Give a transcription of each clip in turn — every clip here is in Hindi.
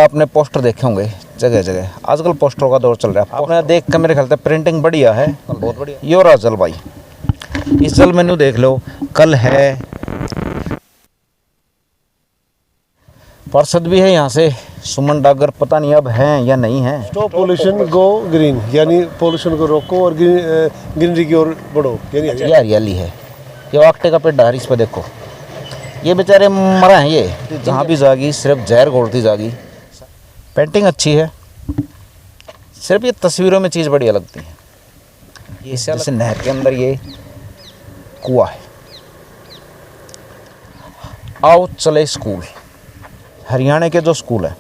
आपने पोस्टर देखे होंगे जगह जगह, आजकल पोस्टरों का दौर चल रहा है। आपने देख कर मेरे ख्याल से प्रिंटिंग बढ़िया है, बहुत बढ़िया। ये रहा जल भाई, इस जल मेन्यू देख लो, कल है, पार्षद भी है यहाँ से, सुमन डागर, पता नहीं अब हैं या नहीं हैं। स्टॉप पोल्यूशन गो ग्रीन, यानी पोल्यूशन को रोको और ग्रीनरी की ओर बढ़ो, यानी ये हरियाली है। ये वाकटे का पेड़ है, इस पर देखो, ये बेचारे मरा हैं। ये जहाँ भी जागी सिर्फ जहर घोलती जागी। पेंटिंग अच्छी है, सिर्फ ये तस्वीरों में चीज़ बढ़िया लगती है। ये जैसे नहर के अंदर ये कुआं है। आओ चले स्कूल, हरियाणा के जो स्कूल हैं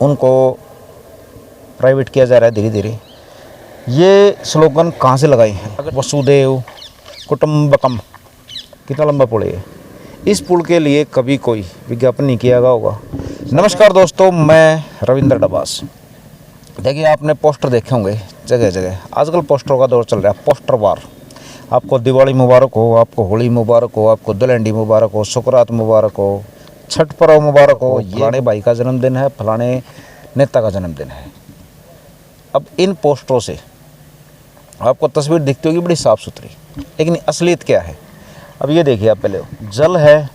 उनको प्राइवेट किया जा रहा है धीरे धीरे। ये स्लोगन कहाँ से लगाए हैं? वसुदेव कुटुंबकम, कितना लंबा पुल है। इस पुल के लिए कभी कोई विज्ञापन नहीं किया गया होगा। नमस्कार दोस्तों, मैं रविंद्र डबास। देखिए, आपने पोस्टर देखे होंगे जगह जगह, आजकल पोस्टरों का दौर चल रहा है। पोस्टर वार। आपको दिवाली मुबारक हो, आपको होली मुबारक हो, आपको दुल्हंडी मुबारक हो, सुकरात मुबारक हो, छठ पर्व मुबारक हो, फलाने भाई का जन्मदिन है, फलाने नेता का जन्मदिन है। अब इन पोस्टरों से आपको तस्वीर दिखती होगी बड़ी साफ़ सुथरी, लेकिन असलियत क्या है? अब ये देखिए, आप पहले जल है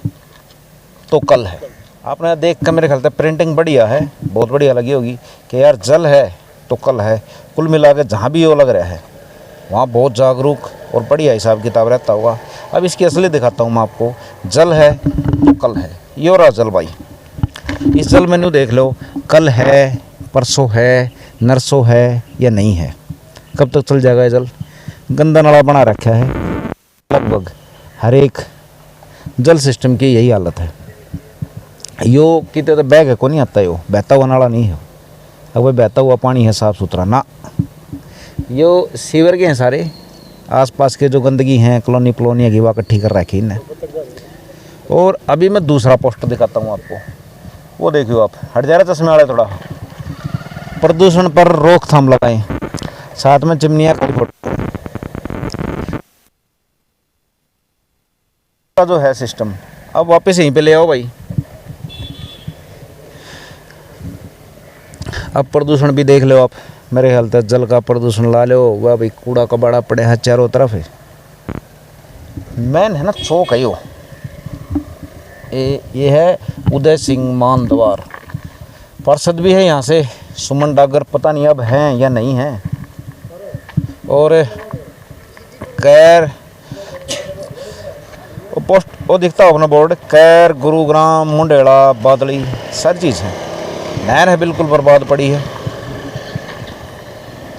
तो कल है। आपने देख कर मेरे ख्याल से प्रिंटिंग बढ़िया है, बहुत बढ़िया लगी होगी कि यार जल है तो कल है। कुल मिला के जहाँ भी वो लग रहा है वहाँ बहुत जागरूक और बढ़िया हिसाब किताब रहता होगा। अब इसकी असलियत दिखाता हूँ मैं आपको। जल है तो कल है, ये रहा जल भाई। इस जल मेन्यू देख लो, कल है, परसों है, नरसों है या नहीं है। कब तक चल जाएगा ये जल? गंदा नाला बना रखा है। लगभग हर एक जल सिस्टम की यही हालत है। यो कितने तो बैग है को नहीं आता, यो बहता हुआ नाला नहीं है। अब वह बहता हुआ पानी है साफ़ सुथरा ना, यो सीवर के हैं सारे। आसपास के जो गंदगी हैं, कॉलोनी प्लोनिया की, वह इकट्ठी कर रखी इन्हें। और अभी मैं दूसरा पोस्टर दिखाता हूँ आपको, वो देखियो आप, हट जा रहा चश्मे वाले थोड़ा। प्रदूषण पर रोकथाम लगाएं, साथ में चिमनियाँ का जो है सिस्टम। अब वापस यहीं पे ले आओ भाई। अब प्रदूषण भी देख लो आप, मेरे ख्याल से जल का प्रदूषण ला लो। वह भाई कूड़ा कबाड़ा पड़े हैं चारों तरफ है। मैन है ना चौक है यो, ये है उदय सिंह मान द्वार। पार्षद भी है यहाँ से, सुमन डागर, पता नहीं अब हैं या नहीं हैं। और कैर पोस्ट वो दिखता हो अपना बोर्ड, कैर, गुरुग्राम, मुंडेड़ा, बादली, सारी चीज़ है। नहर है बिल्कुल बर्बाद पड़ी है।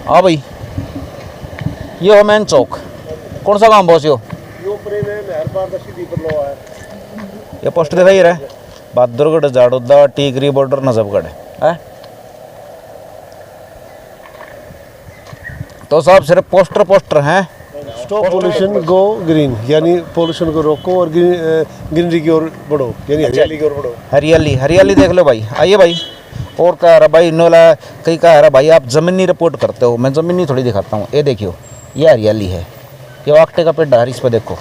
हाँ भाई, ये हो मैन चौक। कौन सा गाँव बॉस यो? ये पोस्ट दिखाई रहा है, बहादुरगढ़, जाडोदा, टीकरी बॉर्डर, नजफगढ़ है। तो साहब सिर्फ पोस्टर हैं। स्टॉप पोल्यूशन गो ग्रीन, यानी पोल्यूशन को रोको और ग्रीनरी की ओर बढ़ो, यानी हरियाली की ओर बढ़ो। हरियाली देख लो भाई। आइए भाई। और कह रहा भाई नोला, कहीं कह रहा भाई आप ज़मीनी रिपोर्ट करते हो, मैं ज़मीनी थोड़ी दिखाता हूँ। ये देखियो, ये हरियाली है। ये वाकटे का पेड़ है, इस पर देखो,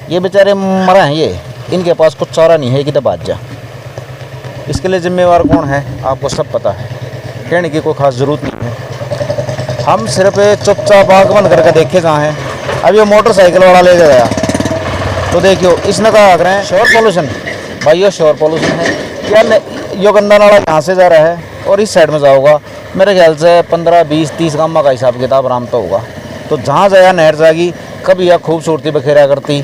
ये बेचारे मरा हैं। ये इनके पास कुछ चारा नहीं है कि तब जा। इसके लिए जिम्मेवार कौन है आपको सब पता है, कहने की कोई खास ज़रूरत नहीं है। हम सिर्फ चुपचाप आँख बंद करके देखे कहाँ हैं। अब ये मोटरसाइकिल वाला ले गया तो देखियो, इसने कहा करें शोर पोल्यूशन। भाई ये शोर पोल्यूशन है क्या? यो गंदा नाला यहाँ से जा रहा है और इस साइड में जाओगा, मेरे ख्याल से 15, 20, 30 गामा का हिसाब किताब आराम तो होगा। तो जहाँ जाया नहर जाएगी, कभी यह खूबसूरती बखेरा करती,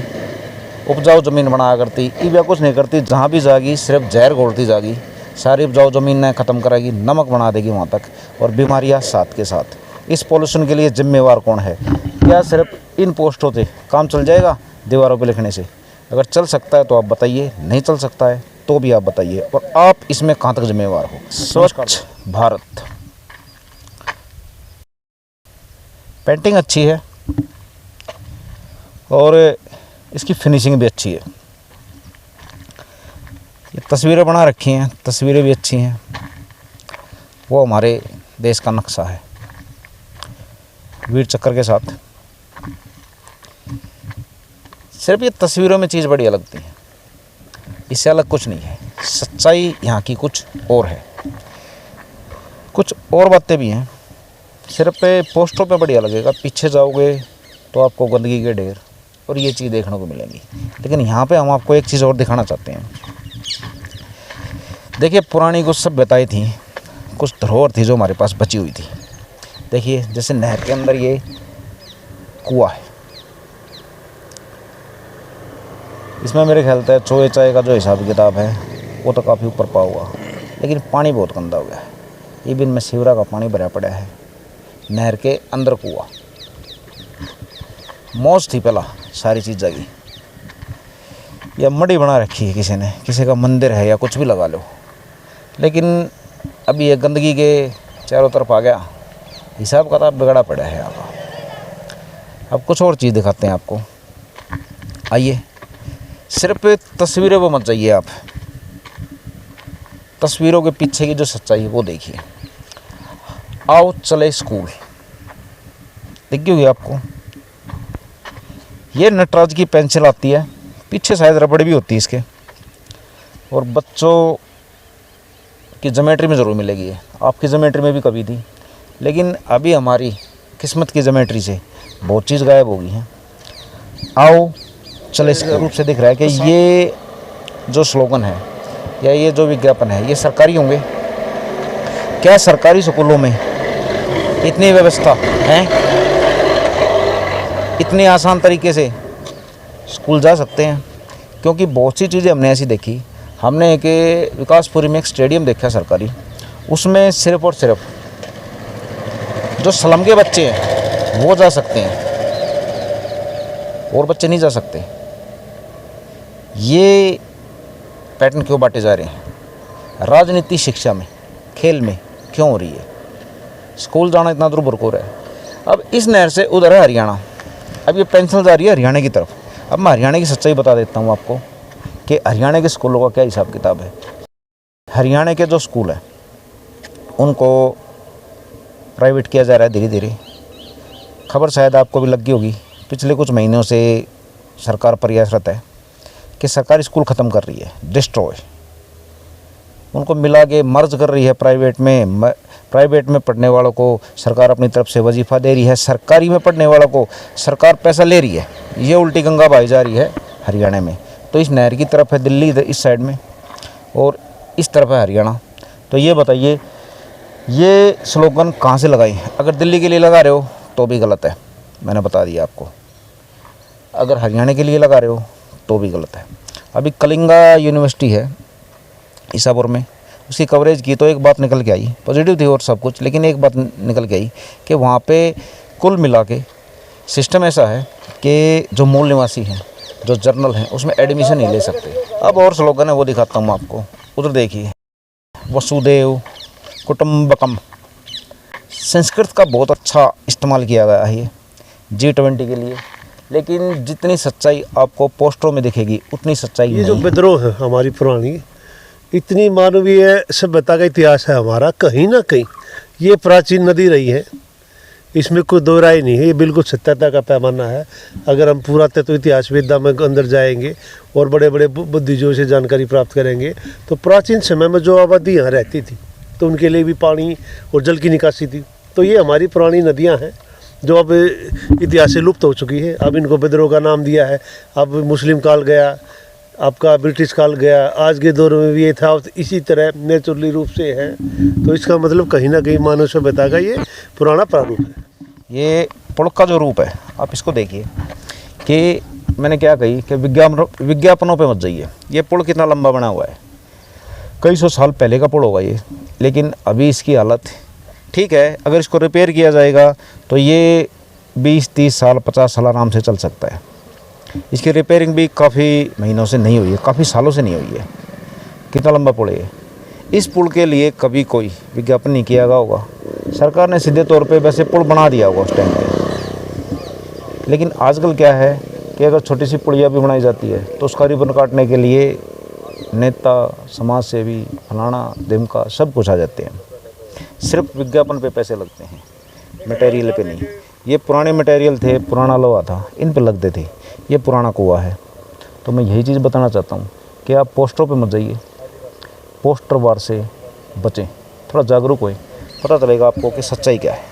उपजाऊ ज़मीन बनाया करती, ये कुछ नहीं करती। जहाँ भी जाएगी सिर्फ जहर घोलती जाएगी, सारी उपजाऊ ज़मीन ने ख़त्म करेगी, नमक बना देगी वहाँ तक, और बीमारियाँ साथ के साथ। इस पॉल्यूशन के लिए जिम्मेवार कौन है? क्या सिर्फ इन पोस्टों से काम चल जाएगा दीवारों पे लिखने से? अगर चल सकता है तो आप बताइए, नहीं चल सकता है तो भी आप बताइए, और आप इसमें कहाँ तक जिम्मेवार हो। स्वच्छ भारत, पेंटिंग अच्छी है और इसकी फिनिशिंग भी अच्छी है। ये तस्वीरें बना रखी हैं, तस्वीरें भी अच्छी हैं। वो हमारे देश का नक्शा है वीर चक्र के साथ। सिर्फ ये तस्वीरों में चीज़ बढ़िया लगती है, इससे अलग कुछ नहीं है। सच्चाई यहाँ की कुछ और है। कुछ और बातें भी हैं, सिर्फ पे पोस्टरों पे बढ़िया लगेगा, पीछे जाओगे तो आपको गंदगी के ढेर और ये चीज़ देखने को मिलेंगी। लेकिन यहाँ पे हम आपको एक चीज़ और दिखाना चाहते हैं। देखिए पुरानी कुछ सभ्यताएं थी, कुछ धरोहर थी जो हमारे पास बची हुई थी। देखिए जैसे नहर के अंदर ये कुआं है, इसमें मेरे ख्याल से चोए चाय का जो हिसाब किताब है वो तो काफ़ी ऊपर पा हुआ, लेकिन पानी बहुत गंदा हो गया है। ये भी इनमें सीवरा का पानी भरा पड़ा है, नहर के अंदर कुआं। मौज थी पहला, सारी चीज़ जागी। या मड़ी बना रखी है किसी ने, किसी का मंदिर है या कुछ भी लगा लो, लेकिन अभी ये गंदगी के चारों तरफ आ गया, हिसाब किताब बिगड़ा पड़ा है यहाँ का। अब कुछ और चीज़ दिखाते हैं आपको, आइए। सिर्फ तस्वीरें वो मत जाइए आप, तस्वीरों के पीछे की जो सच्चाई है वो देखिए। आओ चले स्कूल, दिखी होगी आपको। ये नटराज की पेंसिल आती है, पीछे शायद रबड़ भी होती है इसके, और बच्चों की ज्योमेट्री में ज़रूर मिलेगी है, आपकी ज्योमेट्री में भी कभी थी, लेकिन अभी हमारी किस्मत की ज्योमेट्री से बहुत चीज़ गायब हो गई है। आओ चले इसके रूप से दिख रहा है कि ये जो स्लोगन है या ये जो विज्ञापन है ये सरकारी होंगे क्या? सरकारी स्कूलों में इतनी व्यवस्था है, इतने आसान तरीके से स्कूल जा सकते हैं? क्योंकि बहुत सी चीज़ें हमने ऐसी देखी। हमने एक विकासपुरी में एक स्टेडियम देखा सरकारी, उसमें सिर्फ और सिर्फ जो स्लम के बच्चे हैं वो जा सकते हैं और बच्चे नहीं जा सकते। ये पैटर्न क्यों बांटे जा रहे हैं? राजनीति शिक्षा में, खेल में क्यों हो रही है? स्कूल जाना इतना दूर बरकोर है। अब इस नहर से उधर है हरियाणा, अब ये पेंसिल जा रही है हरियाणा की तरफ। अब मैं हरियाणा की सच्चाई बता देता हूँ आपको कि हरियाणा के स्कूलों का क्या हिसाब किताब है। हरियाणा के जो स्कूल हैं उनको प्राइवेट किया जा रहा है धीरे धीरे। खबर शायद आपको भी लगी होगी, पिछले कुछ महीनों से सरकार प्रयासरत है कि सरकारी स्कूल ख़त्म कर रही है, डिस्ट्रॉय, उनको मिला के मर्ज कर रही है प्राइवेट में। प्राइवेट में पढ़ने वालों को सरकार अपनी तरफ से वजीफ़ा दे रही है, सरकारी में पढ़ने वालों को सरकार पैसा ले रही है। ये उल्टी गंगा बहाई जा रही है हरियाणा में। तो इस नहर की तरफ है दिल्ली, इस साइड में, और इस तरफ है हरियाणा। तो ये बताइए ये स्लोगन कहाँ से लगाई? अगर दिल्ली के लिए लगा रहे हो तो भी गलत है, मैंने बता दिया आपको। अगर हरियाणा के लिए लगा रहे हो तो भी गलत है। अभी कलिंगा यूनिवर्सिटी है ईसापुर में, उसकी कवरेज की तो एक बात निकल के आई, पॉजिटिव थी और सब कुछ, लेकिन एक बात निकल के आई कि वहाँ पे कुल मिला के सिस्टम ऐसा है कि जो मूल निवासी हैं, जो जर्नल हैं, उसमें एडमिशन नहीं ले सकते। अब और स्लोगन है वो दिखाता हूँ आपको, उधर देखिए, वसुदेव कुटुंबकम। संस्कृत का बहुत अच्छा इस्तेमाल किया गया है ये G20 के लिए, लेकिन जितनी सच्चाई आपको पोस्टरों में दिखेगी उतनी सच्चाई ये जो नहीं। विद्रोह है हमारी पुरानी, इतनी मानवीय सभ्यता का इतिहास है हमारा, कहीं ना कहीं ये प्राचीन नदी रही है, इसमें कोई दो राय नहीं है। ये बिल्कुल सत्यता का पैमाना है। अगर हम पुरातत्व इतिहास वेदा में अंदर जाएंगे और बड़े बड़े बुद्धिजीवियों से जानकारी प्राप्त करेंगे तो प्राचीन समय में जो आबादी यहाँ रहती थी तो उनके लिए भी पानी और जल की निकासी थी। तो ये हमारी पुरानी नदियाँ हैं जो अब इतिहास से लुप्त हो चुकी है। अब इनको विद्रोह का नाम दिया है। अब मुस्लिम काल गया, आपका ब्रिटिश काल गया, आज के दौर में भी ये था, इसी तरह नेचुरली रूप से है। तो इसका मतलब कहीं ना कहीं मानव सभ्यता का ये पुराना प्रारूप है। ये पुल का जो रूप है आप इसको देखिए कि मैंने क्या कही कि विज्ञापनों पे मत जाइए। ये पुल कितना लंबा बना हुआ है, कई सौ साल पहले का पुल होगा ये, लेकिन अभी इसकी हालत ठीक है। अगर इसको रिपेयर किया जाएगा तो ये 20-30 साल 50 साल आराम से चल सकता है। इसकी रिपेयरिंग भी काफ़ी महीनों से नहीं हुई है, काफ़ी सालों से नहीं हुई है। कितना लंबा पुल है। इस पुल के लिए कभी कोई विज्ञापन नहीं किया गया होगा, सरकार ने सीधे तौर पे वैसे पुल बना दिया होगा उस टाइम पे। लेकिन आजकल क्या है कि अगर छोटी सी पुलिया भी बनाई जाती है तो उसका रिबन काटने के लिए नेता, समाज सेवी, फलाना ढिमका सब कुछ आ जाते हैं। सिर्फ विज्ञापन पे पैसे लगते हैं, मटेरियल पे नहीं। ये पुराने मटेरियल थे, पुराना लोहा था, इन पे लगते थे। ये पुराना कुआं है। तो मैं यही चीज़ बताना चाहता हूँ कि आप पोस्टरों पे मत जाइए, पोस्टर वार से बचें, थोड़ा जागरूक होएं। पता चलेगा आपको कि सच्चाई क्या है।